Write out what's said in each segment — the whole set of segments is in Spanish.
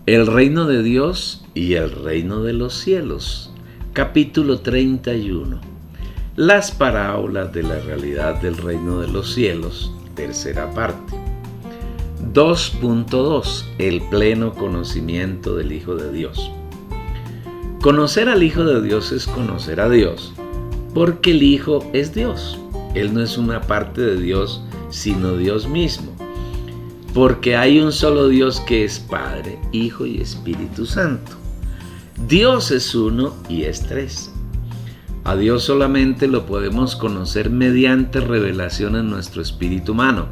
El reino de Dios y el reino de los cielos. Capítulo 31. Las parábolas de la realidad del reino de los cielos. Tercera parte. 2.2. El pleno conocimiento del Hijo de Dios. Conocer al Hijo de Dios es conocer a Dios, porque el Hijo es Dios. Él no es una parte de Dios, sino Dios mismo. Porque hay un solo Dios que es Padre, Hijo y Espíritu Santo. Dios es uno y es tres. A Dios solamente lo podemos conocer mediante revelación en nuestro espíritu humano.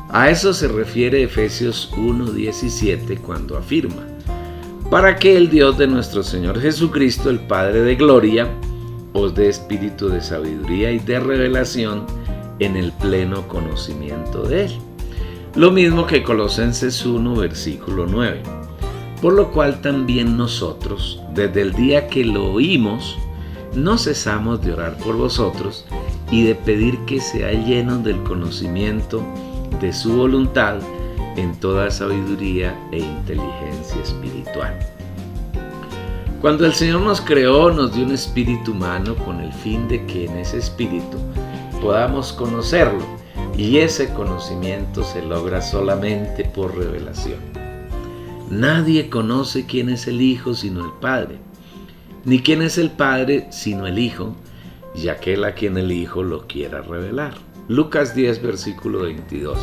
A eso se refiere Efesios 1:17 cuando afirma: para que el Dios de nuestro Señor Jesucristo, el Padre de gloria, os dé espíritu de sabiduría y de revelación en el pleno conocimiento de Él. Lo mismo que Colosenses 1, versículo 9. Por lo cual también nosotros, desde el día que lo oímos, no cesamos de orar por vosotros y de pedir que seáis llenos del conocimiento de su voluntad en toda sabiduría e inteligencia espiritual. Cuando el Señor nos creó, nos dio un espíritu humano con el fin de que en ese espíritu podamos conocerlo. Y ese conocimiento se logra solamente por revelación. Nadie conoce quién es el Hijo sino el Padre, ni quién es el Padre sino el Hijo, y aquel a quien el Hijo lo quiera revelar. Lucas 10, versículo 22.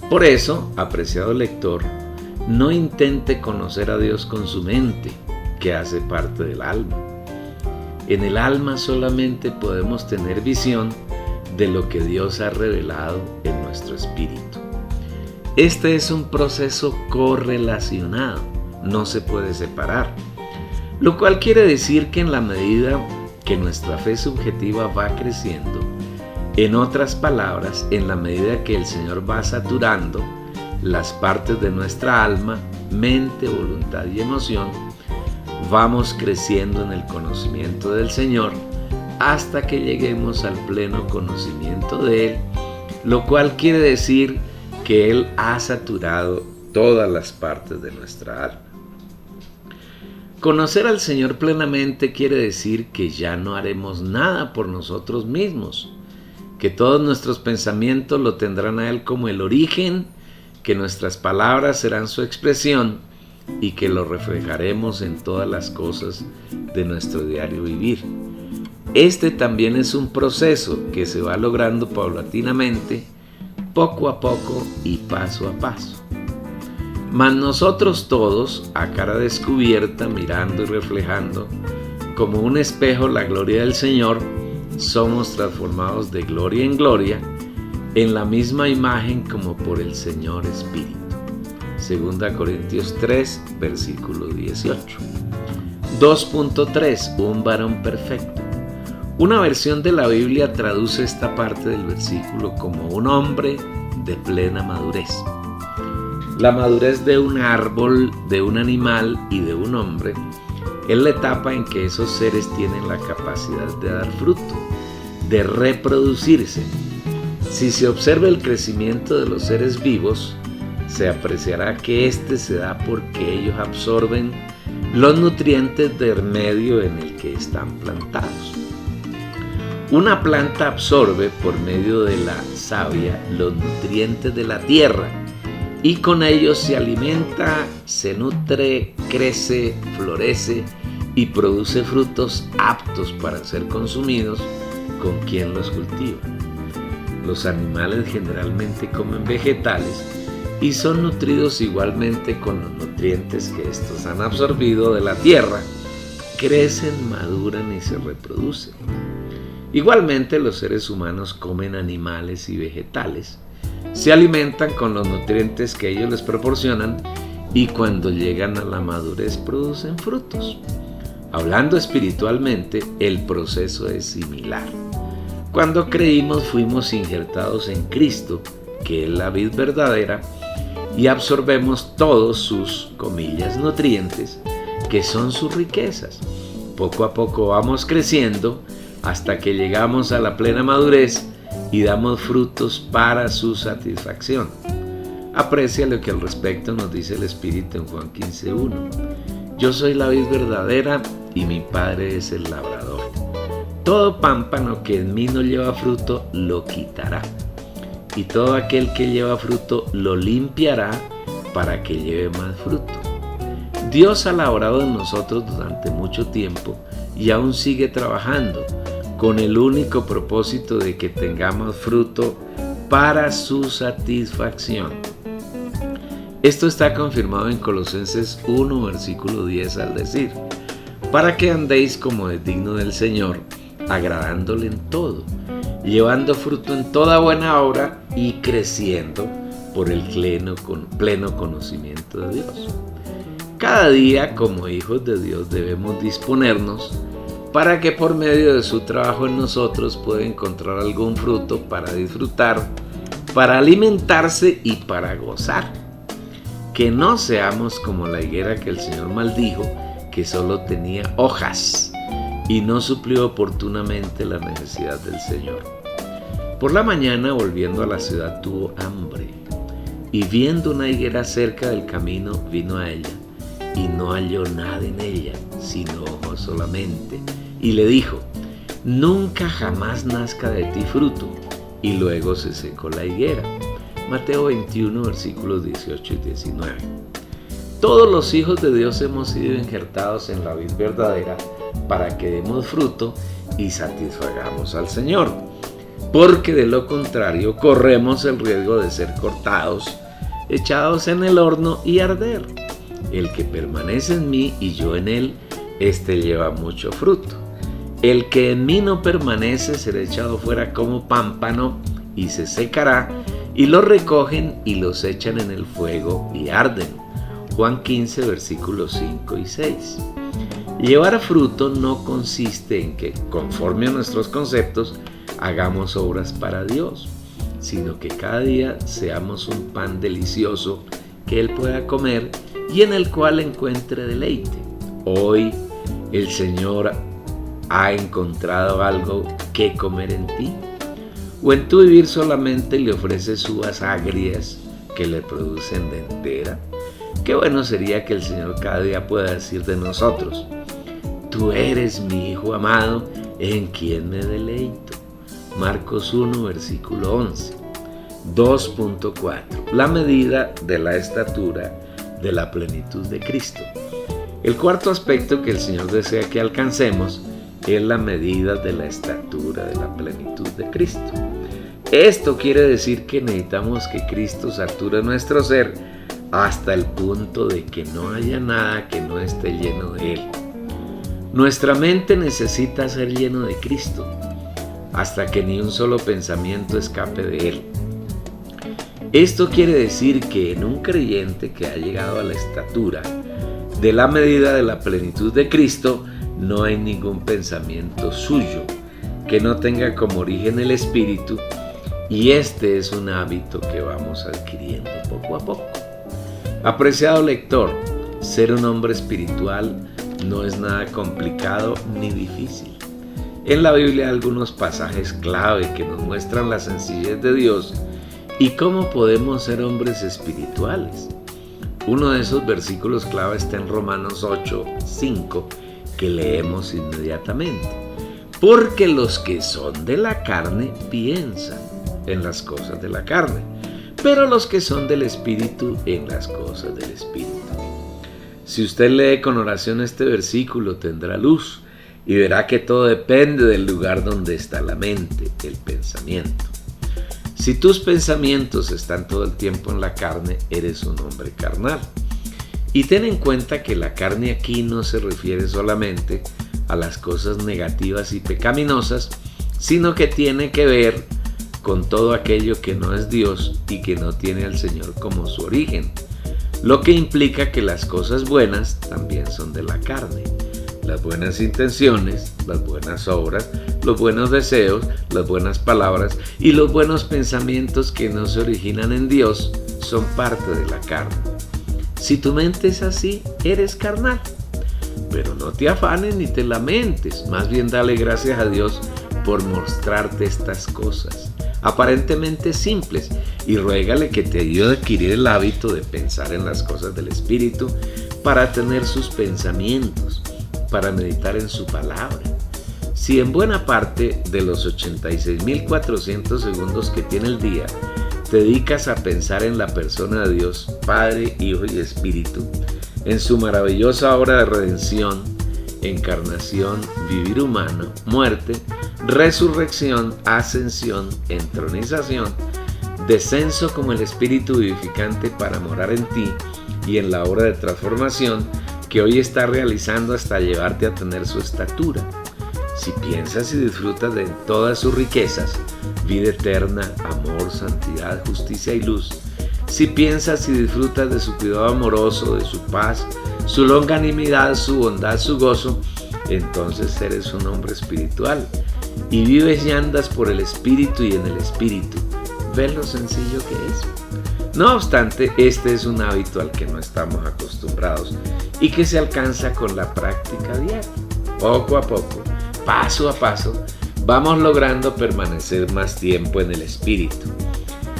Por eso, apreciado lector, no intente conocer a Dios con su mente, que hace parte del alma. En el alma solamente podemos tener visión de lo que Dios ha revelado en nuestro espíritu. Este es un proceso correlacionado, no se puede separar, lo cual quiere decir que en la medida que nuestra fe subjetiva va creciendo, en otras palabras, en la medida que el Señor va saturando las partes de nuestra alma, mente, voluntad y emoción, vamos creciendo en el conocimiento del Señor hasta que lleguemos al pleno conocimiento de Él, lo cual quiere decir que Él ha saturado todas las partes de nuestra alma. Conocer al Señor plenamente quiere decir que ya no haremos nada por nosotros mismos, que todos nuestros pensamientos lo tendrán a Él como el origen, que nuestras palabras serán su expresión y que lo reflejaremos en todas las cosas de nuestro diario vivir. Este también es un proceso que se va logrando paulatinamente, poco a poco y paso a paso. Mas nosotros todos, a cara descubierta, mirando y reflejando como un espejo la gloria del Señor, somos transformados de gloria en gloria en la misma imagen como por el Señor Espíritu. 2 Corintios 3, versículo 18. 2.3. Un varón perfecto. Una versión de la Biblia traduce esta parte del versículo como un hombre de plena madurez. La madurez de un árbol, de un animal y de un hombre es la etapa en que esos seres tienen la capacidad de dar fruto, de reproducirse. Si se observa el crecimiento de los seres vivos, se apreciará que este se da porque ellos absorben los nutrientes del medio en el que están plantados. Una planta absorbe por medio de la savia los nutrientes de la tierra y con ellos se alimenta, se nutre, crece, florece y produce frutos aptos para ser consumidos con quien los cultiva. Los animales generalmente comen vegetales y son nutridos igualmente con los nutrientes que estos han absorbido de la tierra, crecen, maduran y se reproducen. Igualmente los seres humanos comen animales y vegetales, se alimentan con los nutrientes que ellos les proporcionan y cuando llegan a la madurez producen frutos. Hablando espiritualmente, el proceso es similar. Cuando creímos fuimos injertados en Cristo, que es la vid verdadera, y absorbemos todos sus, comillas, nutrientes, que son sus riquezas. Poco a poco vamos creciendo hasta que llegamos a la plena madurez y damos frutos para su satisfacción. Aprecia lo que al respecto nos dice el Espíritu en Juan 15:1. Yo soy la vid verdadera y mi Padre es el labrador. Todo pámpano que en mí no lleva fruto lo quitará, y todo aquel que lleva fruto lo limpiará para que lleve más fruto. Dios ha laborado en nosotros durante mucho tiempo y aún sigue trabajando con el único propósito de que tengamos fruto para su satisfacción. Esto está confirmado en Colosenses 1, versículo 10 al decir: para que andéis como es digno del Señor, agradándole en todo, llevando fruto en toda buena obra y creciendo por el pleno conocimiento de Dios. Cada día, como hijos de Dios, debemos disponernos para que por medio de su trabajo en nosotros pueda encontrar algún fruto para disfrutar, para alimentarse y para gozar. Que no seamos como la higuera que el Señor maldijo, que solo tenía hojas y no suplió oportunamente la necesidad del Señor. Por la mañana, volviendo a la ciudad, tuvo hambre, y viendo una higuera cerca del camino, vino a ella, y no halló nada en ella, sino ojos solamente, y le dijo: nunca jamás nazca de ti fruto. Y luego se secó la higuera. Mateo 21, versículos 18 y 19. Todos los hijos de Dios hemos sido injertados en la vid verdadera para que demos fruto y satisfagamos al Señor, porque de lo contrario corremos el riesgo de ser cortados, echados en el horno y arder. El que permanece en mí y yo en él, éste lleva mucho fruto. El que en mí no permanece será echado fuera como pámpano y se secará, y los recogen y los echan en el fuego y arden. Juan 15, versículos 5 y 6. Llevar fruto no consiste en que, conforme a nuestros conceptos, hagamos obras para Dios, sino que cada día seamos un pan delicioso que Él pueda comer y en el cual encuentre deleite. Hoy el Señor ha encontrado algo que comer en ti, o en tu vivir solamente le ofreces uvas agrias que le producen dentera. Qué bueno sería que el Señor cada día pueda decir de nosotros: tú eres mi Hijo amado, en quien me deleito. Marcos 1, versículo 11. 2.4. La medida de la estatura de la plenitud de Cristo. El cuarto aspecto que el Señor desea que alcancemos es la medida de la estatura de la plenitud de Cristo. Esto quiere decir que necesitamos que Cristo sature nuestro ser hasta el punto de que no haya nada que no esté lleno de Él. Nuestra mente necesita ser lleno de Cristo hasta que ni un solo pensamiento escape de Él. Esto quiere decir que en un creyente que ha llegado a la estatura de la medida de la plenitud de Cristo, no hay ningún pensamiento suyo que no tenga como origen el Espíritu, y este es un hábito que vamos adquiriendo poco a poco. Apreciado lector, ser un hombre espiritual no es nada complicado ni difícil. En la Biblia hay algunos pasajes clave que nos muestran la sencillez de Dios y cómo podemos ser hombres espirituales. Uno de esos versículos clave está en Romanos 8:5, que leemos inmediatamente. Porque los que son de la carne piensan en las cosas de la carne, pero los que son del Espíritu en las cosas del Espíritu. Si usted lee con oración este versículo, tendrá luz y verá que todo depende del lugar donde está la mente, el pensamiento. Si tus pensamientos están todo el tiempo en la carne, eres un hombre carnal. Y ten en cuenta que la carne aquí no se refiere solamente a las cosas negativas y pecaminosas, sino que tiene que ver con todo aquello que no es Dios y que no tiene al Señor como su origen, lo que implica que las cosas buenas también son de la carne. Las buenas intenciones, las buenas obras, los buenos deseos, las buenas palabras y los buenos pensamientos que no se originan en Dios son parte de la carne. Si tu mente es así, eres carnal. Pero no te afanes ni te lamentes, más bien dale gracias a Dios por mostrarte estas cosas. aparentemente simples, y ruégale que te ayude a adquirir el hábito de pensar en las cosas del Espíritu para tener sus pensamientos, para meditar en su palabra. Si en buena parte de los 86.400 segundos que tiene el día te dedicas a pensar en la persona de Dios, Padre, Hijo y Espíritu, en su maravillosa obra de redención, encarnación, vivir humano, muerte, resurrección, ascensión, entronización, descenso como el Espíritu vivificante para morar en ti y en la obra de transformación que hoy está realizando hasta llevarte a tener su estatura. Si piensas y disfrutas de todas sus riquezas, vida eterna, amor, santidad, justicia y luz, si piensas y disfrutas de su cuidado amoroso, de su paz, su longanimidad, su bondad, su gozo, entonces eres un hombre espiritual y vives y andas por el Espíritu y en el Espíritu. ¿Ves lo sencillo que es? No obstante, este es un hábito al que no estamos acostumbrados y que se alcanza con la práctica diaria. Poco a poco, paso a paso, vamos logrando permanecer más tiempo en el Espíritu.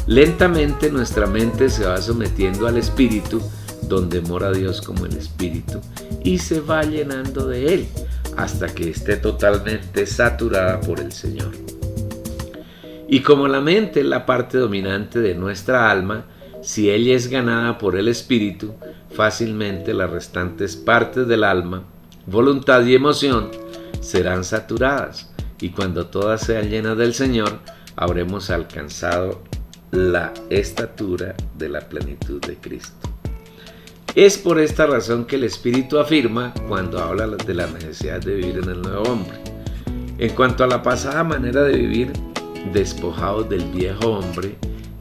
Lentamente nuestra mente se va sometiendo al Espíritu, donde mora Dios como el Espíritu, y se va llenando de Él, hasta que esté totalmente saturada por el Señor. Y como la mente es la parte dominante de nuestra alma, si ella es ganada por el Espíritu, fácilmente las restantes partes del alma, voluntad y emoción, serán saturadas, y cuando todas sean llenas del Señor, habremos alcanzado la estatura de la plenitud de Cristo. Es por esta razón que el Espíritu afirma cuando habla de la necesidad de vivir en el nuevo hombre. En cuanto a la pasada manera de vivir, despojados del viejo hombre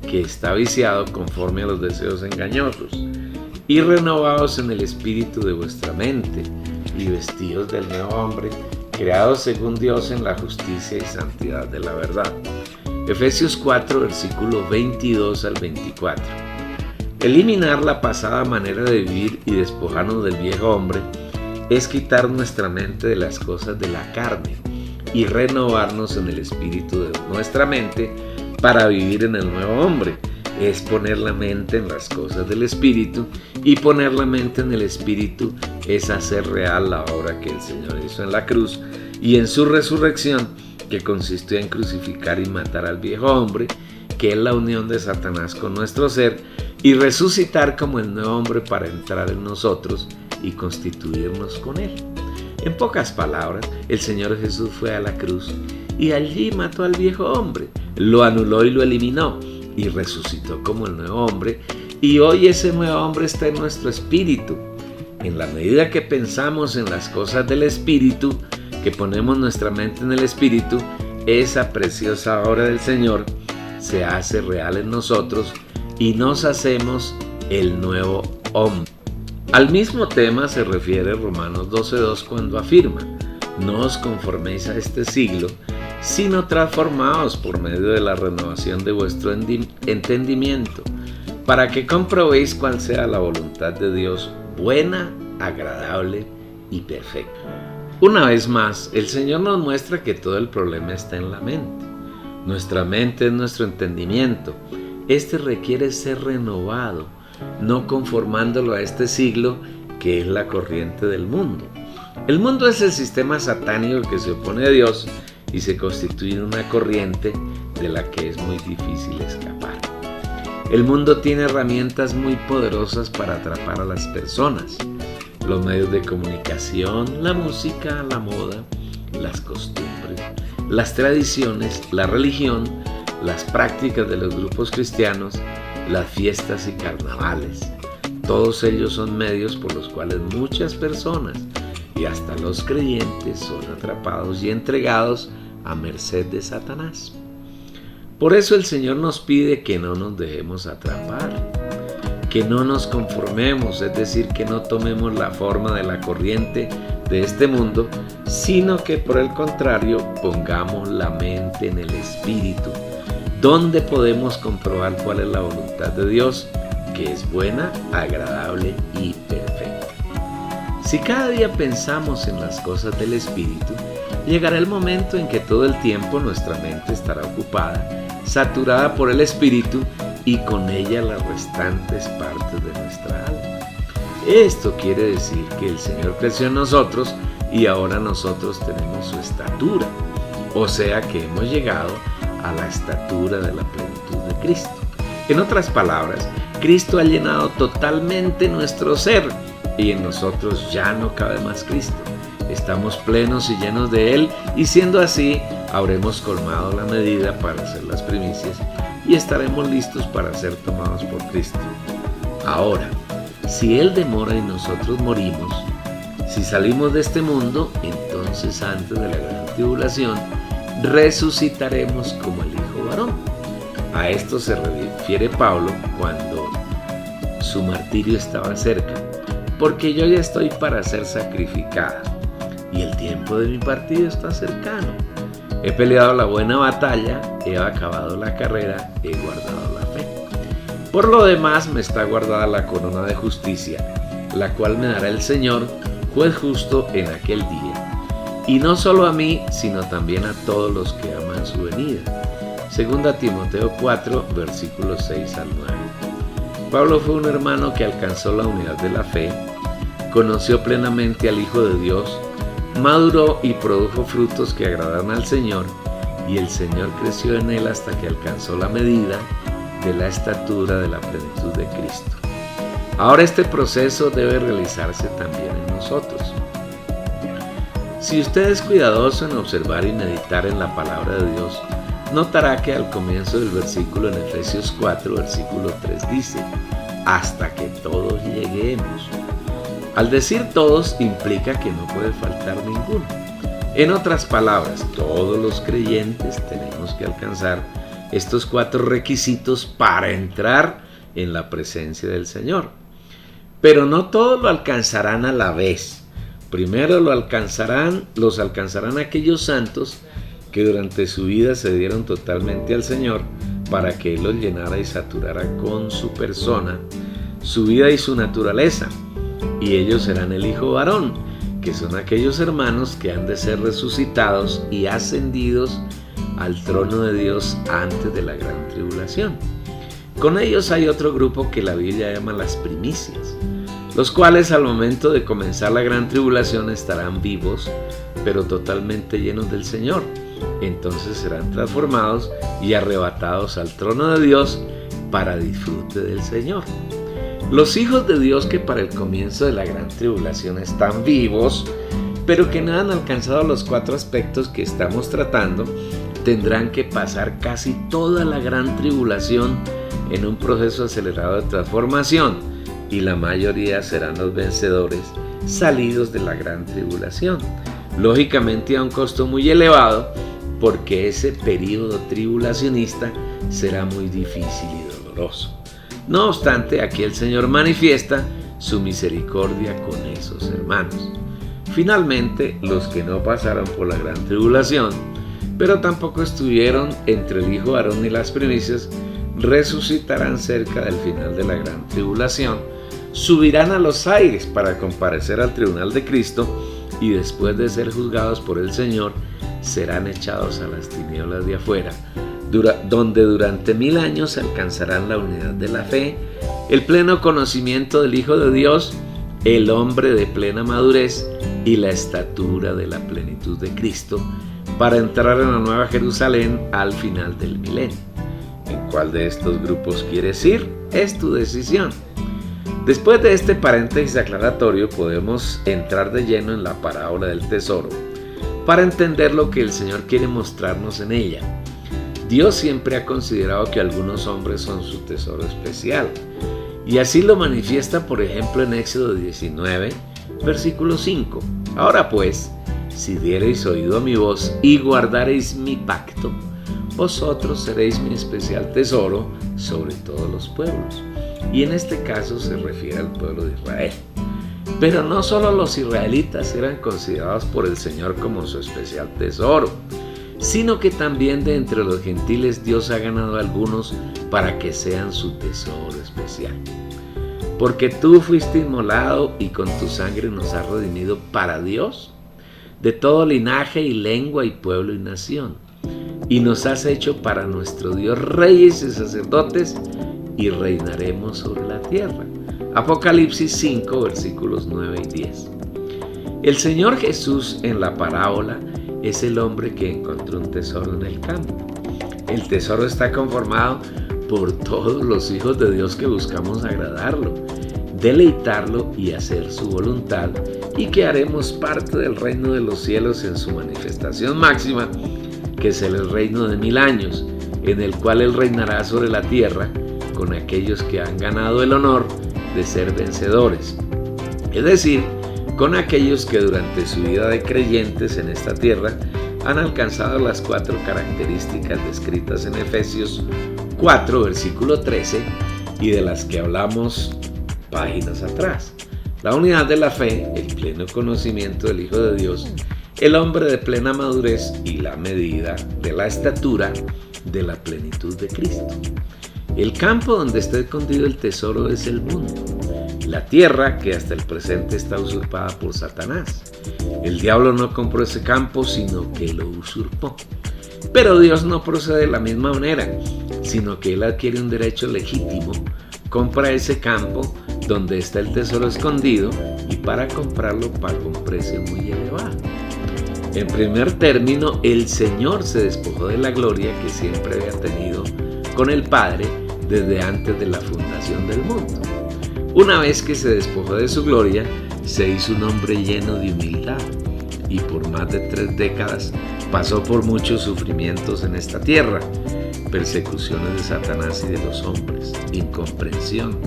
que está viciado conforme a los deseos engañosos, y renovados en el espíritu de vuestra mente, y vestidos del nuevo hombre, creados según Dios en la justicia y santidad de la verdad. Efesios 4, versículos 22 al 24. Eliminar la pasada manera de vivir y despojarnos del viejo hombre es quitar nuestra mente de las cosas de la carne y renovarnos en el espíritu de nuestra mente para vivir en el nuevo hombre. Es poner la mente en las cosas del espíritu, y poner la mente en el espíritu es hacer real la obra que el Señor hizo en la cruz y en su resurrección, que consistió en crucificar y matar al viejo hombre, que es la unión de Satanás con nuestro ser, y resucitar como el nuevo hombre para entrar en nosotros y constituirnos con él. En pocas palabras, el Señor Jesús fue a la cruz y allí mató al viejo hombre, lo anuló y lo eliminó, y resucitó como el nuevo hombre, y hoy ese nuevo hombre está en nuestro espíritu. En la medida que pensamos en las cosas del espíritu, que ponemos nuestra mente en el espíritu, esa preciosa obra del Señor se hace real en nosotros y nos hacemos el nuevo hombre. Al mismo tema se refiere Romanos 12:2 cuando afirma: no os conforméis a este siglo, sino transformaos por medio de la renovación de vuestro entendimiento, para que comprobéis cuál sea la voluntad de Dios, buena, agradable y perfecta. Una vez más, el Señor nos muestra que todo el problema está en la mente. Nuestra mente es nuestro entendimiento. Este requiere ser renovado, no conformándolo a este siglo que es la corriente del mundo. El mundo es el sistema satánico que se opone a Dios y se constituye en una corriente de la que es muy difícil escapar. El mundo tiene herramientas muy poderosas para atrapar a las personas: los medios de comunicación, la música, la moda, las costumbres, las tradiciones, la religión, las prácticas de los grupos cristianos, las fiestas y carnavales. Todos ellos son medios por los cuales muchas personas y hasta los creyentes son atrapados y entregados a merced de Satanás. Por eso el Señor nos pide que no nos dejemos atrapar, que no nos conformemos, es decir, que no tomemos la forma de la corriente de este mundo, sino que por el contrario pongamos la mente en el espíritu, donde podemos comprobar cuál es la voluntad de Dios, que es buena, agradable y perfecta. Si cada día pensamos en las cosas del espíritu, llegará el momento en que todo el tiempo nuestra mente estará ocupada saturada por el Espíritu y con ella las restantes partes de nuestra alma. Esto quiere decir que el Señor creció en nosotros y ahora nosotros tenemos su estatura, o sea que hemos llegado a la estatura de la plenitud de Cristo. En otras palabras, Cristo ha llenado totalmente nuestro ser y en nosotros ya no cabe más Cristo. Estamos plenos y llenos de Él y siendo así, habremos colmado la medida para hacer las primicias y estaremos listos para ser tomados por Cristo. Ahora, si Él demora y nosotros morimos, si salimos de este mundo, entonces antes de la gran tribulación, resucitaremos como el Hijo varón. A esto se refiere Pablo cuando su martirio estaba cerca, porque yo ya estoy para ser sacrificada y el tiempo de mi partido está cercano. He peleado la buena batalla, he acabado la carrera, he guardado la fe. Por lo demás me está guardada la corona de justicia, la cual me dará el Señor, juez justo en aquel día. Y no solo a mí, sino también a todos los que aman su venida. 2 Timoteo 4, versículos 6 al 9. Pablo fue un hermano que alcanzó la unidad de la fe, conoció plenamente al Hijo de Dios, maduró y produjo frutos que agradaron al Señor, y el Señor creció en él hasta que alcanzó la medida de la estatura de la plenitud de Cristo. Ahora este proceso debe realizarse también en nosotros. Si usted es cuidadoso en observar y meditar en la palabra de Dios, notará que al comienzo del versículo en Efesios 4, versículo 3 dice, hasta que todos lleguemos. Al decir todos implica que no puede faltar ninguno. En otras palabras, todos los creyentes tenemos que alcanzar estos 4 requisitos para entrar en la presencia del Señor. Pero no todos lo alcanzarán a la vez. Primero los alcanzarán aquellos santos que durante su vida se dieron totalmente al Señor para que Él los llenara y saturara con su persona, su vida y su naturaleza. Y ellos serán el Hijo varón, que son aquellos hermanos que han de ser resucitados y ascendidos al trono de Dios antes de la gran tribulación. Con ellos hay otro grupo que la Biblia llama las primicias, los cuales al momento de comenzar la gran tribulación estarán vivos, pero totalmente llenos del Señor. Entonces serán transformados y arrebatados al trono de Dios para disfrute del Señor. Los hijos de Dios que para el comienzo de la gran tribulación están vivos, pero que no han alcanzado los 4 aspectos que estamos tratando, tendrán que pasar casi toda la gran tribulación en un proceso acelerado de transformación, y la mayoría serán los vencedores salidos de la gran tribulación. Lógicamente a un costo muy elevado, porque ese periodo tribulacionista será muy difícil y doloroso. No obstante, aquí el Señor manifiesta su misericordia con esos hermanos. Finalmente, los que no pasaron por la gran tribulación, pero tampoco estuvieron entre el Hijo varón y las primicias, resucitarán cerca del final de la gran tribulación, subirán a los aires para comparecer al tribunal de Cristo y después de ser juzgados por el Señor, serán echados a las tinieblas de afuera, donde durante 1000 años alcanzarán la unidad de la fe, el pleno conocimiento del Hijo de Dios, el hombre de plena madurez y la estatura de la plenitud de Cristo, para entrar en la nueva Jerusalén al final del milenio. ¿En cuál de estos grupos quieres ir? Es tu decisión. Después de este paréntesis aclaratorio, podemos entrar de lleno en la parábola del tesoro para entender lo que el Señor quiere mostrarnos en ella. Dios siempre ha considerado que algunos hombres son su tesoro especial, y así lo manifiesta, por ejemplo, en Éxodo 19, versículo 5. Ahora pues, si diereis oído a mi voz y guardareis mi pacto, vosotros seréis mi especial tesoro sobre todos los pueblos. Y en este caso se refiere al pueblo de Israel. Pero no solo los israelitas eran considerados por el Señor como su especial tesoro, sino que también de entre los gentiles Dios ha ganado a algunos para que sean su tesoro especial. Porque tú fuiste inmolado y con tu sangre nos has redimido para Dios, de todo linaje y lengua y pueblo y nación. y nos has hecho para nuestro Dios reyes y sacerdotes, y reinaremos sobre la tierra. Apocalipsis 5, versículos 9 y 10. El Señor Jesús en la parábola es el hombre que encontró un tesoro en el campo. El tesoro está conformado por todos los hijos de Dios que buscamos agradarlo, deleitarlo y hacer su voluntad, y que haremos parte del reino de los cielos en su manifestación máxima, que es el reino de 1000 años, en el cual Él reinará sobre la tierra con aquellos que han ganado el honor de ser vencedores, es decir, con aquellos que durante su vida de creyentes en esta tierra han alcanzado las 4 características descritas en Efesios 4, versículo 13, y de las que hablamos páginas atrás: la unidad de la fe, el pleno conocimiento del Hijo de Dios, el hombre de plena madurez y la medida de la estatura de la plenitud de Cristo. El campo donde está escondido el tesoro es el mundo, la tierra que hasta el presente está usurpada por Satanás. El diablo no compró ese campo, sino que lo usurpó. Pero Dios no procede de la misma manera, sino que Él adquiere un derecho legítimo, compra ese campo donde está el tesoro escondido, y para comprarlo paga un precio muy elevado. En primer término, el Señor se despojó de la gloria que siempre había tenido con el Padre desde antes de la fundación del mundo. Una vez que se despojó de su gloria, se hizo un hombre lleno de humildad, y por más de 3 décadas pasó por muchos sufrimientos en esta tierra: persecuciones de Satanás y de los hombres, incomprensión,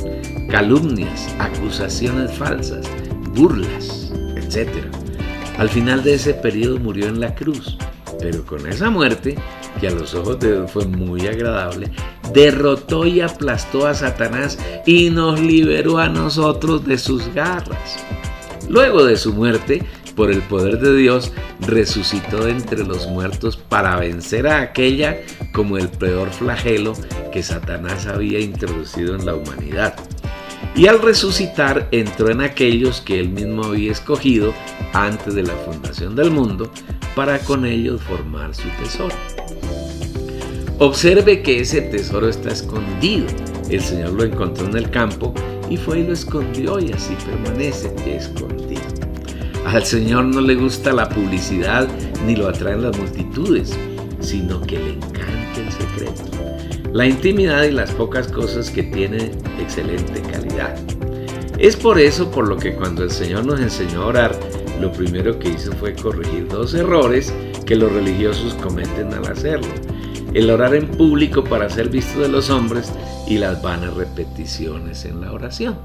calumnias, acusaciones falsas, burlas, etc. Al final de ese periodo murió en la cruz, pero con esa muerte, que a los ojos de Dios fue muy agradable, derrotó y aplastó a Satanás y nos liberó a nosotros de sus garras. Luego de su muerte, por el poder de Dios, resucitó de entre los muertos para vencer a aquella como el peor flagelo que Satanás había introducido en la humanidad. Y al resucitar entró en aquellos que él mismo había escogido antes de la fundación del mundo, para con ellos formar su tesoro. Observe que ese tesoro está escondido. El Señor lo encontró en el campo y fue y lo escondió, y así permanece escondido. Al Señor no le gusta la publicidad ni lo atraen las multitudes, sino que le encanta el secreto, la intimidad y las pocas cosas que tiene excelente calidad. Es por eso por lo que cuando el Señor nos enseñó a orar, lo primero que hizo fue corregir 2 errores que los religiosos cometen al hacerlo: el orar en público para ser visto de los hombres y las vanas repeticiones en la oración.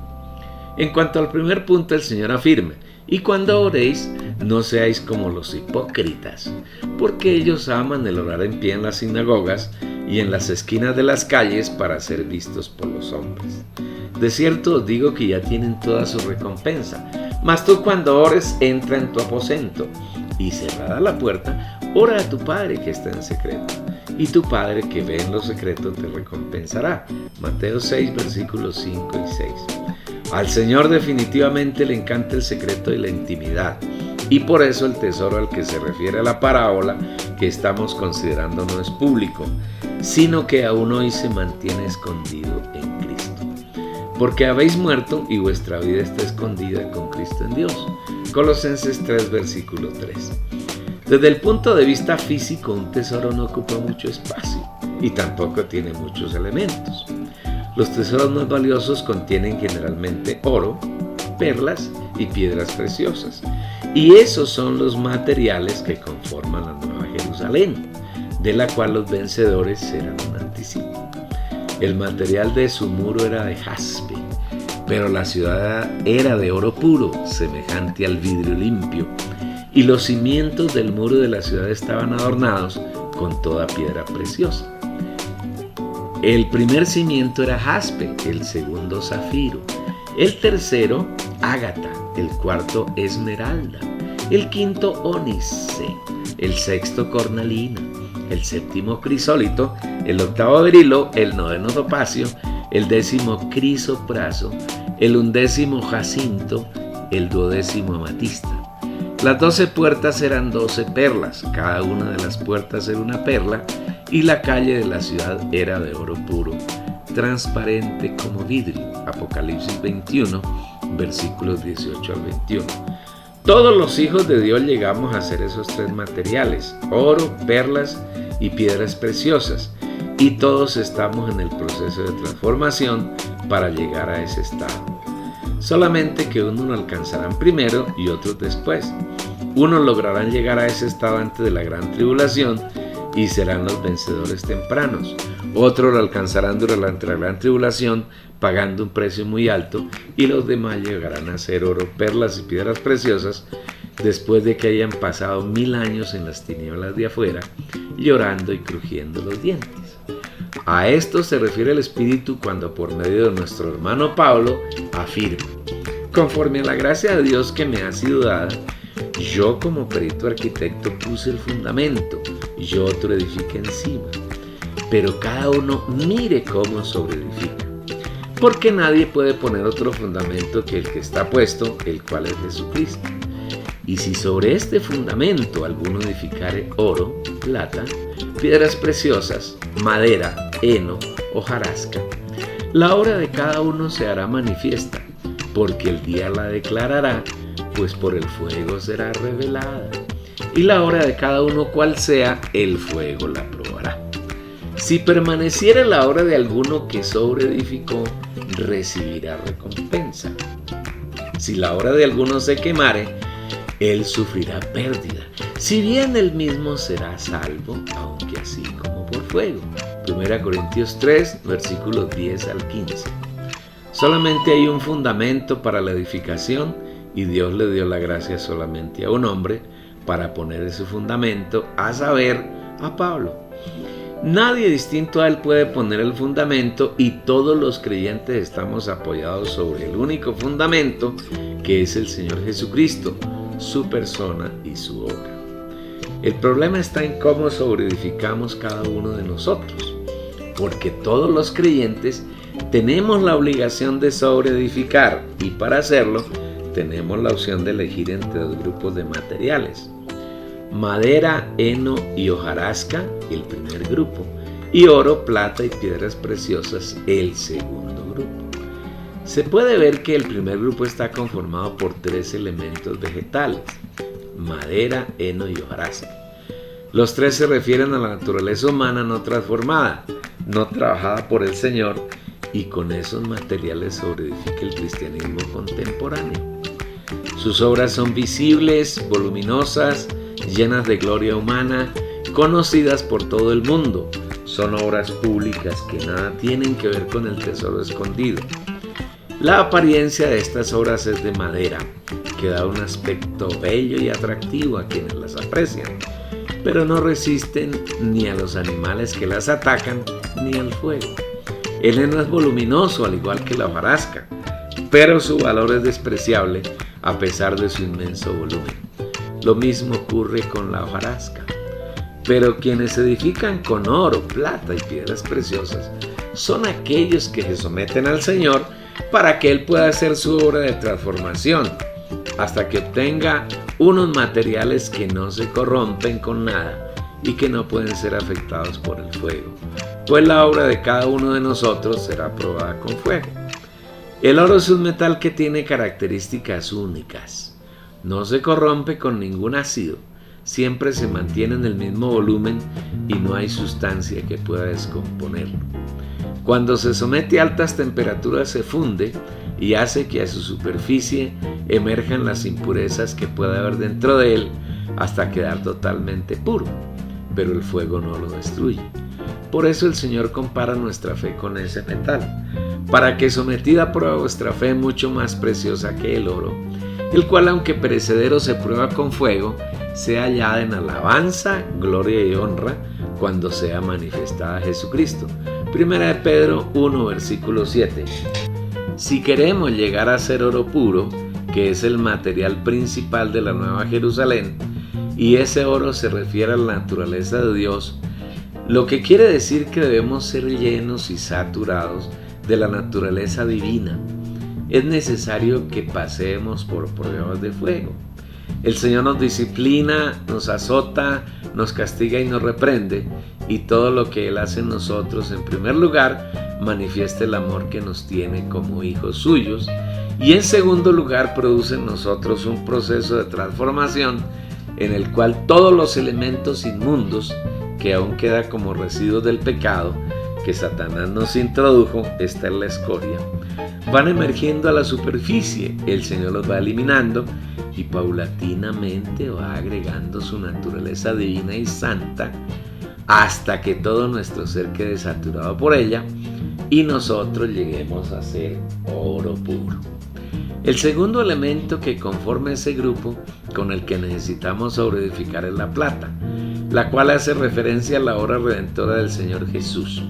En cuanto al primer punto, el Señor afirma: y cuando oréis, no seáis como los hipócritas, porque ellos aman el orar en pie en las sinagogas y en las esquinas de las calles para ser vistos por los hombres. De cierto os digo que ya tienen toda su recompensa. Mas tú, cuando ores, entra en tu aposento, y cerrada la puerta, ora a tu Padre que está en secreto, y tu Padre que ve en lo secreto te recompensará. Mateo 6, versículos 5 y 6. Al Señor definitivamente le encanta el secreto y la intimidad, y por eso el tesoro al que se refiere a la parábola que estamos considerando no es público, sino que aún hoy se mantiene escondido en Cristo. Porque habéis muerto y vuestra vida está escondida con Cristo en Dios. Colosenses 3, versículo 3. Desde el punto de vista físico, un tesoro no ocupa mucho espacio y tampoco tiene muchos elementos. Los tesoros más valiosos contienen generalmente oro, perlas y piedras preciosas. Y esos son los materiales que conforman la Nueva Jerusalén, de la cual los vencedores serán un anticipo. El material de su muro era de jaspe, pero la ciudad era de oro puro, semejante al vidrio limpio, y los cimientos del muro de la ciudad estaban adornados con toda piedra preciosa. El primer cimiento era jaspe, el segundo zafiro, el tercero ágata, el cuarto esmeralda, el quinto ónice, el sexto cornalina, el séptimo crisólito, el octavo berilo, el noveno topacio, el 10º crisopraso, el 11º jacinto, el 12º amatista, Las 12 puertas eran 12 perlas, cada una de las puertas era una perla, y la calle de la ciudad era de oro puro, transparente como vidrio. Apocalipsis 21, versículos 18 al 21. Todos los hijos de Dios llegamos a ser esos tres materiales: oro, perlas y piedras preciosas, y todos estamos en el proceso de transformación para llegar a ese estado. Solamente que unos lo alcanzarán primero y otros después. Unos lograrán llegar a ese estado antes de la gran tribulación y serán los vencedores tempranos. Otros lo alcanzarán durante la gran tribulación pagando un precio muy alto, y los demás llegarán a ser oro, perlas y piedras preciosas después de que hayan pasado 1000 años en las tinieblas de afuera, llorando y crujiendo los dientes. A esto se refiere el Espíritu cuando, por medio de nuestro hermano Pablo, afirma: conforme a la gracia de Dios que me ha sido dada, yo como perito arquitecto puse el fundamento, y otro edifica encima, pero cada uno mire cómo sobreedifica. Porque nadie puede poner otro fundamento que el que está puesto, el cual es Jesucristo. Y si sobre este fundamento alguno edificare oro, plata, piedras preciosas, madera, heno, hojarasca, la obra de cada uno se hará manifiesta, porque el día la declarará, pues por el fuego será revelada. Y la obra de cada uno cual sea, el fuego la probará. Si permaneciere la obra de alguno que sobreedificó, recibirá recompensa. Si la obra de alguno se quemare, él sufrirá pérdida, si bien él mismo será salvo, aunque así como por fuego. 1 Corintios 3, versículos 10 al 15. Solamente hay un fundamento para la edificación, y Dios le dio la gracia solamente a un hombre para poner ese fundamento, a saber, a Pablo. Nadie distinto a él puede poner el fundamento, y todos los creyentes estamos apoyados sobre el único fundamento, que es el Señor Jesucristo, su persona y su obra. El problema está en cómo sobreedificamos cada uno de nosotros, porque todos los creyentes tenemos la obligación de sobreedificar, y para hacerlo tenemos la opción de elegir entre dos grupos de materiales: madera, heno y hojarasca, el primer grupo, y oro, plata y piedras preciosas, el segundo grupo. Se puede ver que el primer grupo está conformado por 3 elementos vegetales: madera, heno y hojarasca. Los 3 se refieren a la naturaleza humana no transformada, no trabajada por el Señor, y con esos materiales sobreedifica el cristianismo contemporáneo. Sus obras son visibles, voluminosas, llenas de gloria humana, conocidas por todo el mundo. Son obras públicas que nada tienen que ver con el tesoro escondido. La apariencia de estas obras es de madera, que da un aspecto bello y atractivo a quienes las aprecian, pero no resisten ni a los animales que las atacan, ni al fuego. El heno es voluminoso, al igual que la hojarasca, pero su valor es despreciable a pesar de su inmenso volumen. Lo mismo ocurre con la hojarasca. Pero quienes edifican con oro, plata y piedras preciosas son aquellos que se someten al Señor para que Él pueda hacer su obra de transformación, hasta que obtenga unos materiales que no se corrompen con nada y que no pueden ser afectados por el fuego, pues la obra de cada uno de nosotros será probada con fuego. El oro es un metal que tiene características únicas. No se corrompe con ningún ácido, siempre se mantiene en el mismo volumen y no hay sustancia que pueda descomponerlo. Cuando se somete a altas temperaturas se funde y hace que a su superficie emerjan las impurezas que pueda haber dentro de él hasta quedar totalmente puro, pero el fuego no lo destruye. Por eso el Señor compara nuestra fe con ese metal, para que sometida a prueba vuestra fe, mucho más preciosa que el oro, el cual aunque perecedero se prueba con fuego, sea hallada en alabanza, gloria y honra cuando sea manifestada Jesucristo. 1 Pedro 1, versículo 7. Si queremos llegar a ser oro puro, que es el material principal de la Nueva Jerusalén, y ese oro se refiere a la naturaleza de Dios, lo que quiere decir que debemos ser llenos y saturados de la naturaleza divina, es necesario que pasemos por pruebas de fuego. El Señor nos disciplina, nos azota, nos castiga y nos reprende, y todo lo que Él hace en nosotros, en primer lugar, manifiesta el amor que nos tiene como hijos suyos, y en segundo lugar produce en nosotros un proceso de transformación en el cual todos los elementos inmundos que aún queda como residuos del pecado que Satanás nos introdujo, está en la escoria, van emergiendo a la superficie. El Señor los va eliminando y paulatinamente va agregando su naturaleza divina y santa hasta que todo nuestro ser quede saturado por ella y nosotros lleguemos a ser oro puro. El segundo elemento que conforma ese grupo con el que necesitamos sobreedificar es la plata, la cual hace referencia a la obra redentora del Señor Jesús.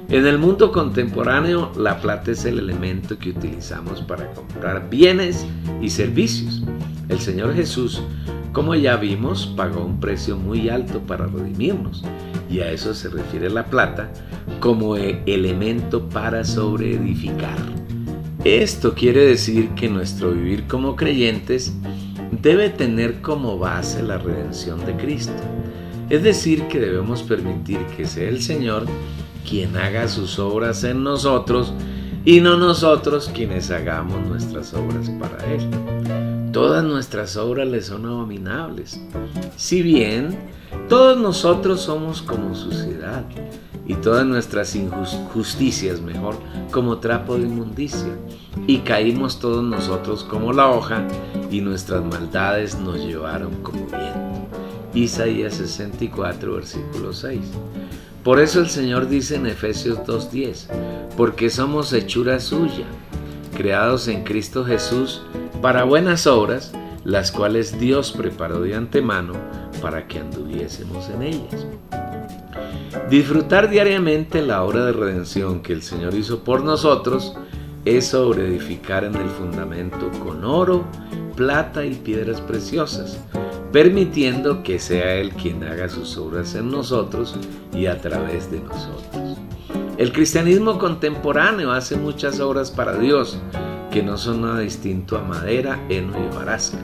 En el mundo contemporáneo, la plata es el elemento que utilizamos para comprar bienes y servicios. El Señor Jesús, como ya vimos, pagó un precio muy alto para redimirnos, y a eso se refiere la plata como elemento para sobreedificar. Esto quiere decir que nuestro vivir como creyentes debe tener como base la redención de Cristo. Es decir, que debemos permitir que sea el Señor quien haga sus obras en nosotros y no nosotros quienes hagamos nuestras obras para Él. Todas nuestras obras le son abominables. Si bien todos nosotros somos como suciedad y todas nuestras injusticias, mejor, como trapo de inmundicia, y caímos todos nosotros como la hoja y nuestras maldades nos llevaron como viento. Isaías 64, versículo 6. Por eso el Señor dice en Efesios 2:10, porque somos hechura suya, creados en Cristo Jesús para buenas obras, las cuales Dios preparó de antemano para que anduviésemos en ellas. Disfrutar diariamente la obra de redención que el Señor hizo por nosotros es sobreedificar en el fundamento con oro, plata y piedras preciosas, permitiendo que sea Él quien haga sus obras en nosotros y a través de nosotros. El cristianismo contemporáneo hace muchas obras para Dios que no son nada distinto a madera, heno y hojarasca.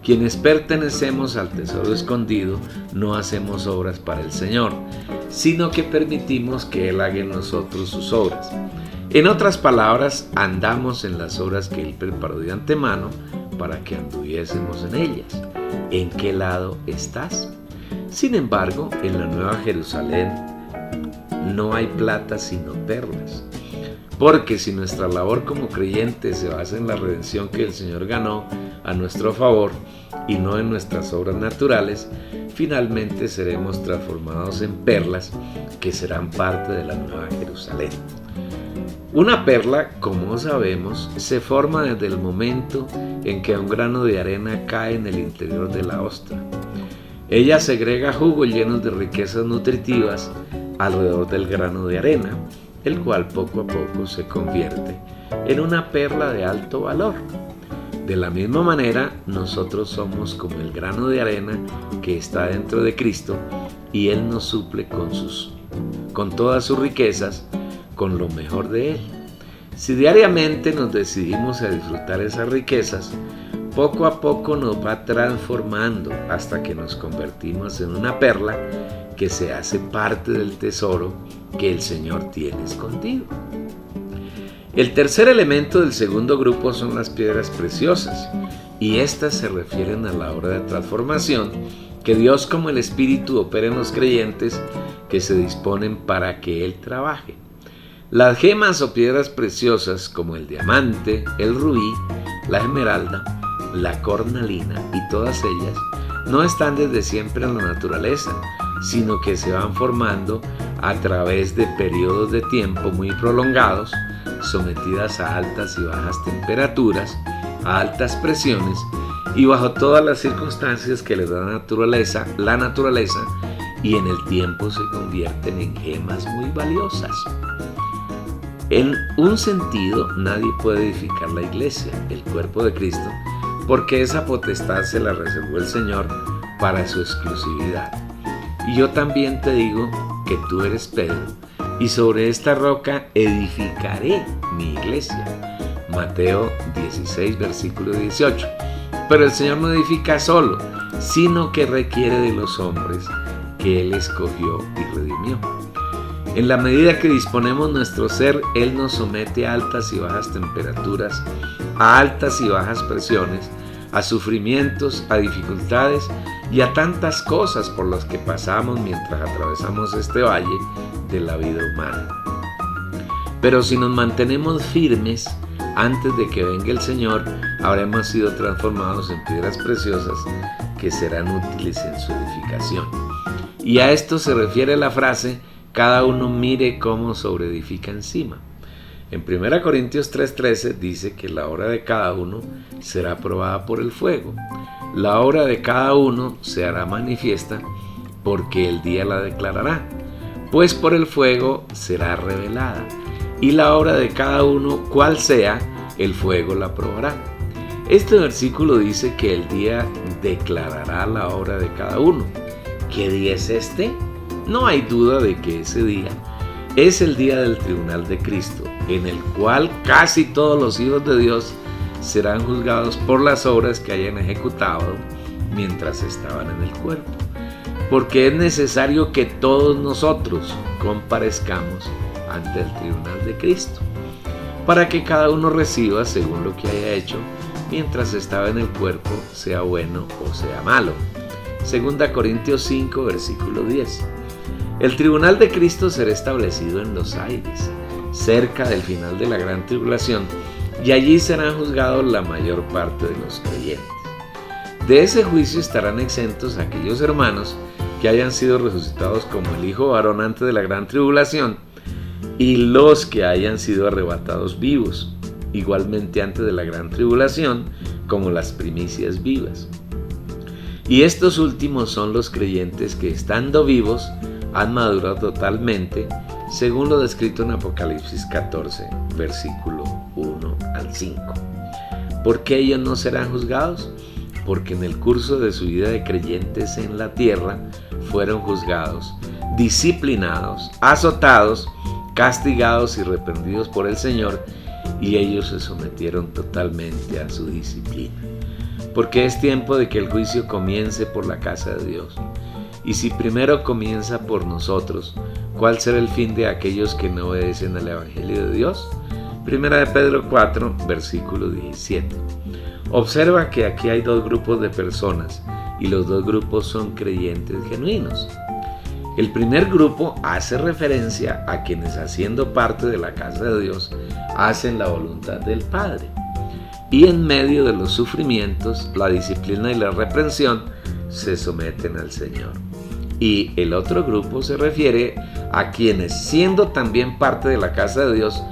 Quienes pertenecemos al tesoro escondido no hacemos obras para el Señor, sino que permitimos que Él haga en nosotros sus obras. En otras palabras, andamos en las obras que Él preparó de antemano para que anduviésemos en ellas. ¿En qué lado estás? Sin embargo, en la Nueva Jerusalén no hay plata sino perlas. Porque si nuestra labor como creyentes se basa en la redención que el Señor ganó a nuestro favor y no en nuestras obras naturales, finalmente seremos transformados en perlas que serán parte de la Nueva Jerusalén. Una perla, como sabemos, se forma desde el momento en que un grano de arena cae en el interior de la ostra. Ella segrega jugos llenos de riquezas nutritivas alrededor del grano de arena, el cual poco a poco se convierte en una perla de alto valor. De la misma manera, nosotros somos como el grano de arena que está dentro de Cristo y Él nos suple con todas sus riquezas, con lo mejor de Él. Si diariamente nos decidimos a disfrutar esas riquezas, poco a poco nos va transformando hasta que nos convertimos en una perla que se hace parte del tesoro que el Señor tiene escondido. El tercer elemento del segundo grupo son las piedras preciosas, y estas se refieren a la obra de transformación que Dios como el Espíritu opera en los creyentes que se disponen para que Él trabaje. Las gemas o piedras preciosas como el diamante, el rubí, la esmeralda, la cornalina y todas ellas no están desde siempre en la naturaleza, sino que se van formando a través de periodos de tiempo muy prolongados, sometidas a altas y bajas temperaturas, a altas presiones y bajo todas las circunstancias que les da la naturaleza, y en el tiempo se convierten en gemas muy valiosas. En un sentido, nadie puede edificar la iglesia, el cuerpo de Cristo, porque esa potestad se la reservó el Señor para su exclusividad. Y yo también te digo que tú eres Pedro, y sobre esta roca edificaré mi iglesia. Mateo 16, versículo 18. Pero el Señor no edifica solo, sino que requiere de los hombres que Él escogió y redimió. En la medida que disponemos nuestro ser, Él nos somete a altas y bajas temperaturas, a altas y bajas presiones, a sufrimientos, a dificultades y a tantas cosas por las que pasamos mientras atravesamos este valle de la vida humana. Pero si nos mantenemos firmes, antes de que venga el Señor, habremos sido transformados en piedras preciosas que serán útiles en su edificación. Y a esto se refiere la frase: cada uno mire cómo sobreedifica encima. En 1 Corintios 3:13 dice que la obra de cada uno será probada por el fuego. La obra de cada uno se hará manifiesta porque el día la declarará, pues por el fuego será revelada. Y la obra de cada uno, cual sea, el fuego la probará. Este versículo dice que el día declarará la obra de cada uno. ¿Qué día es este? No hay duda de que ese día es el día del tribunal de Cristo, en el cual casi todos los hijos de Dios serán juzgados por las obras que hayan ejecutado mientras estaban en el cuerpo. Porque es necesario que todos nosotros comparezcamos ante el tribunal de Cristo, para que cada uno reciba según lo que haya hecho mientras estaba en el cuerpo, sea bueno o sea malo. 2 Corintios 5, versículo 10. El tribunal de Cristo será establecido en los aires, cerca del final de la gran tribulación, y allí serán juzgados la mayor parte de los creyentes. De ese juicio estarán exentos aquellos hermanos que hayan sido resucitados como el hijo varón antes de la gran tribulación, y los que hayan sido arrebatados vivos, igualmente antes de la gran tribulación, como las primicias vivas. Y estos últimos son los creyentes que, estando vivos, han madurado totalmente, según lo descrito en Apocalipsis 14, versículo 1 al 5. ¿Por qué ellos no serán juzgados? Porque en el curso de su vida de creyentes en la tierra fueron juzgados, disciplinados, azotados, castigados y reprendidos por el Señor, y ellos se sometieron totalmente a su disciplina. Porque es tiempo de que el juicio comience por la casa de Dios. Y si primero comienza por nosotros, ¿cuál será el fin de aquellos que no obedecen al Evangelio de Dios? 1 Pedro 4, versículo 17. Observa que aquí hay dos grupos de personas, y los dos grupos son creyentes genuinos. El primer grupo hace referencia a quienes, haciendo parte de la casa de Dios, hacen la voluntad del Padre. Y en medio de los sufrimientos, la disciplina y la reprensión, se someten al Señor. Y el otro grupo se refiere a quienes, siendo también parte de la casa de Dios,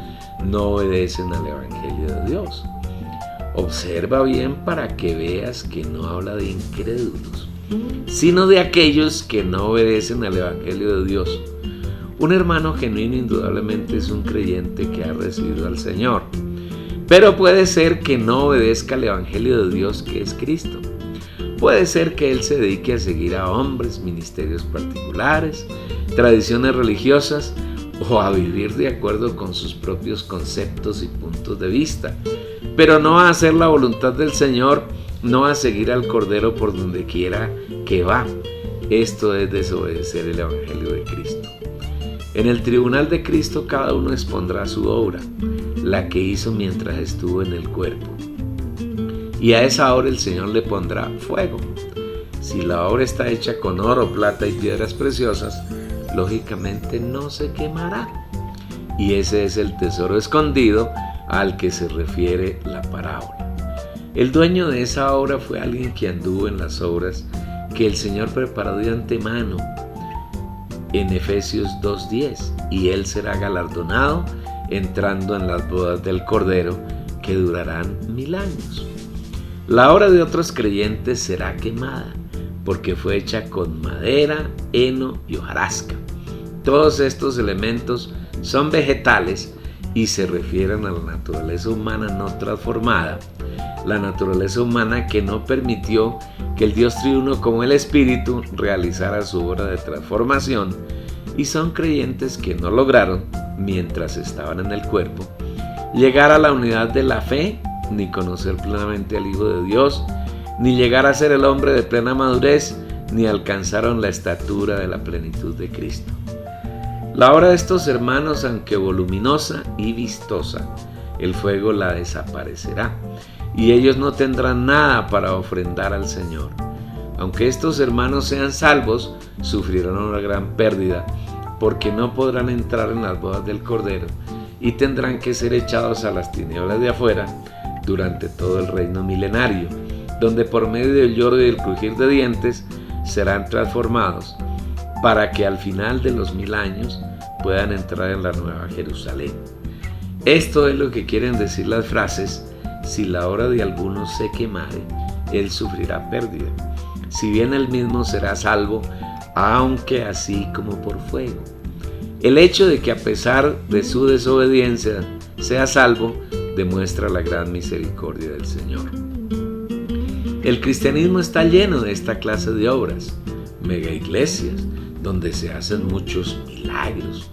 no obedecen al Evangelio de Dios. Observa bien para que veas que no habla de incrédulos, sino de aquellos que no obedecen al Evangelio de Dios. Un hermano genuino indudablemente es un creyente que ha recibido al Señor, pero puede ser que no obedezca al Evangelio de Dios, que es Cristo. Puede ser que él se dedique a seguir a hombres, ministerios particulares, tradiciones religiosas, o a vivir de acuerdo con sus propios conceptos y puntos de vista, pero no a hacer la voluntad del Señor, no a seguir al Cordero por donde quiera que va. Esto es desobedecer el Evangelio de Cristo. En el tribunal de Cristo cada uno expondrá su obra, la que hizo mientras estuvo en el cuerpo. Y a esa obra el Señor le pondrá fuego. Si la obra está hecha con oro, plata y piedras preciosas, lógicamente no se quemará. Y ese es el tesoro escondido al que se refiere la parábola. El dueño de esa obra fue alguien que anduvo en las obras que el Señor preparó de antemano en Efesios 2:10, y él será galardonado entrando en las bodas del Cordero, que durarán 1000 años. La obra de otros creyentes será quemada, porque fue hecha con madera, heno y hojarasca. Todos estos elementos son vegetales y se refieren a la naturaleza humana no transformada, la naturaleza humana que no permitió que el Dios triuno como el Espíritu realizara su obra de transformación, y son creyentes que no lograron, mientras estaban en el cuerpo, llegar a la unidad de la fe, ni conocer plenamente al Hijo de Dios, ni llegar a ser el hombre de plena madurez, ni alcanzaron la estatura de la plenitud de Cristo. La obra de estos hermanos, aunque voluminosa y vistosa, el fuego la desaparecerá, y ellos no tendrán nada para ofrendar al Señor. Aunque estos hermanos sean salvos, sufrirán una gran pérdida, porque no podrán entrar en las bodas del Cordero, y tendrán que ser echados a las tinieblas de afuera durante todo el reino milenario, donde por medio del lloro y del crujir de dientes serán transformados, para que al final de los 1000 años puedan entrar en la Nueva Jerusalén. Esto es lo que quieren decir las frases: si la obra de alguno se quemare, él sufrirá pérdida. Si bien él mismo será salvo, aunque así como por fuego. El hecho de que a pesar de su desobediencia sea salvo, demuestra la gran misericordia del Señor. El cristianismo está lleno de esta clase de obras, mega iglesias, donde se hacen muchos milagros,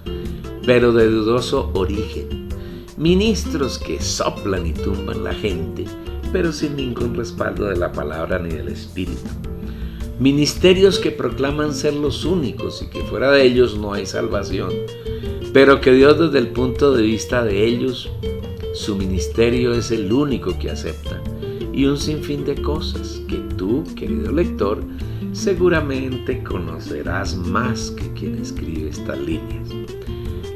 pero de dudoso origen. Ministros que soplan y tumban la gente, pero sin ningún respaldo de la palabra ni del Espíritu. Ministerios que proclaman ser los únicos y que fuera de ellos no hay salvación, pero que Dios, desde el punto de vista de ellos, su ministerio es el único que acepta, y un sinfín de cosas que tú, querido lector, seguramente conocerás más que quien escribe estas líneas.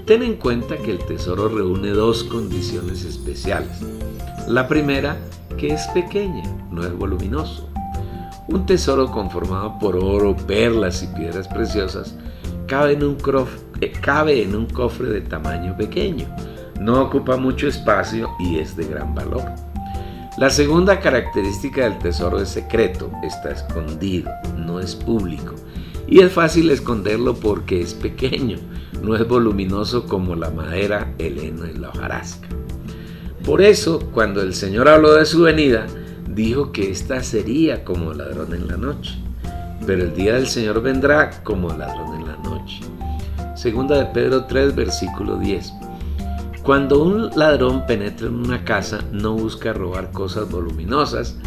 Ten en cuenta que el tesoro reúne dos condiciones especiales. La primera, que es pequeña, no es voluminoso. Un tesoro conformado por oro, perlas y piedras preciosas cabe en un cofre de tamaño pequeño, no ocupa mucho espacio y es de gran valor. La segunda característica del tesoro es secreto, está escondido, no es público, y es fácil esconderlo porque es pequeño, no es voluminoso como la madera, el heno y la hojarasca. Por eso, cuando el Señor habló de su venida, dijo que ésta sería como ladrón en la noche, pero el día del Señor vendrá como ladrón en la noche. Segunda de Pedro 3, versículo 10. Cuando un ladrón penetra en una casa, no busca robar cosas voluminosas,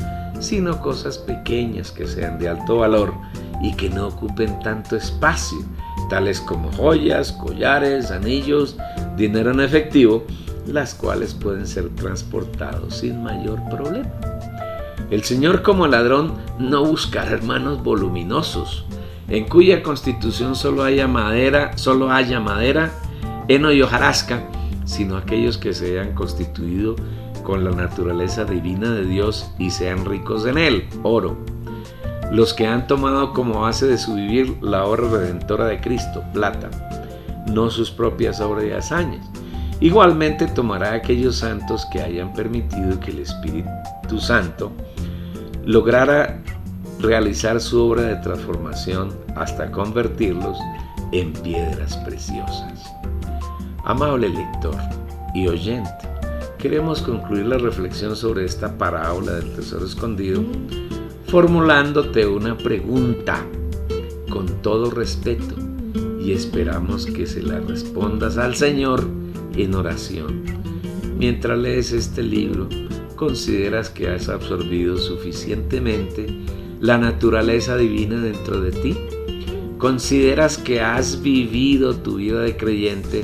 sino cosas pequeñas que sean de alto valor y que no ocupen tanto espacio, tales como joyas, collares, anillos, dinero en efectivo, las cuales pueden ser transportados sin mayor problema. El Señor, como ladrón, no buscará hermanos voluminosos, en cuya constitución solo haya madera, heno y hojarasca, sino aquellos que se hayan constituido con la naturaleza divina de Dios y sean ricos en él, oro. Los que han tomado como base de su vivir la obra redentora de Cristo, plata, no sus propias obras y hazañas. Igualmente tomará a aquellos santos que hayan permitido que el Espíritu Santo lograra realizar su obra de transformación hasta convertirlos en piedras preciosas. Amable lector y oyente, queremos concluir la reflexión sobre esta parábola del tesoro escondido formulándote una pregunta con todo respeto, y esperamos que se la respondas al Señor en oración. Mientras lees este libro, ¿consideras que has absorbido suficientemente la naturaleza divina dentro de ti? ¿Consideras que has vivido tu vida de creyente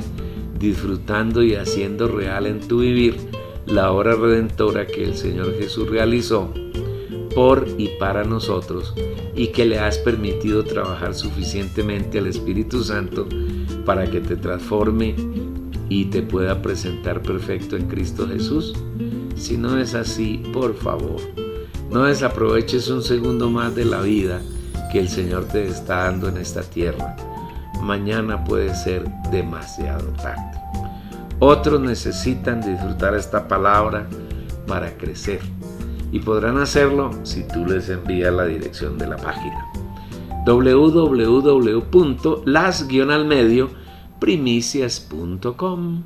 disfrutando y haciendo real en tu vivir la obra redentora que el Señor Jesús realizó por y para nosotros, y que le has permitido trabajar suficientemente al Espíritu Santo para que te transforme y te pueda presentar perfecto en Cristo Jesús? Si no es así, por favor, no desaproveches un segundo más de la vida que el Señor te está dando en esta tierra. Mañana puede ser demasiado tarde. Otros necesitan disfrutar esta palabra para crecer, y podrán hacerlo si tú les envías la dirección de la página www.las-primicias.com.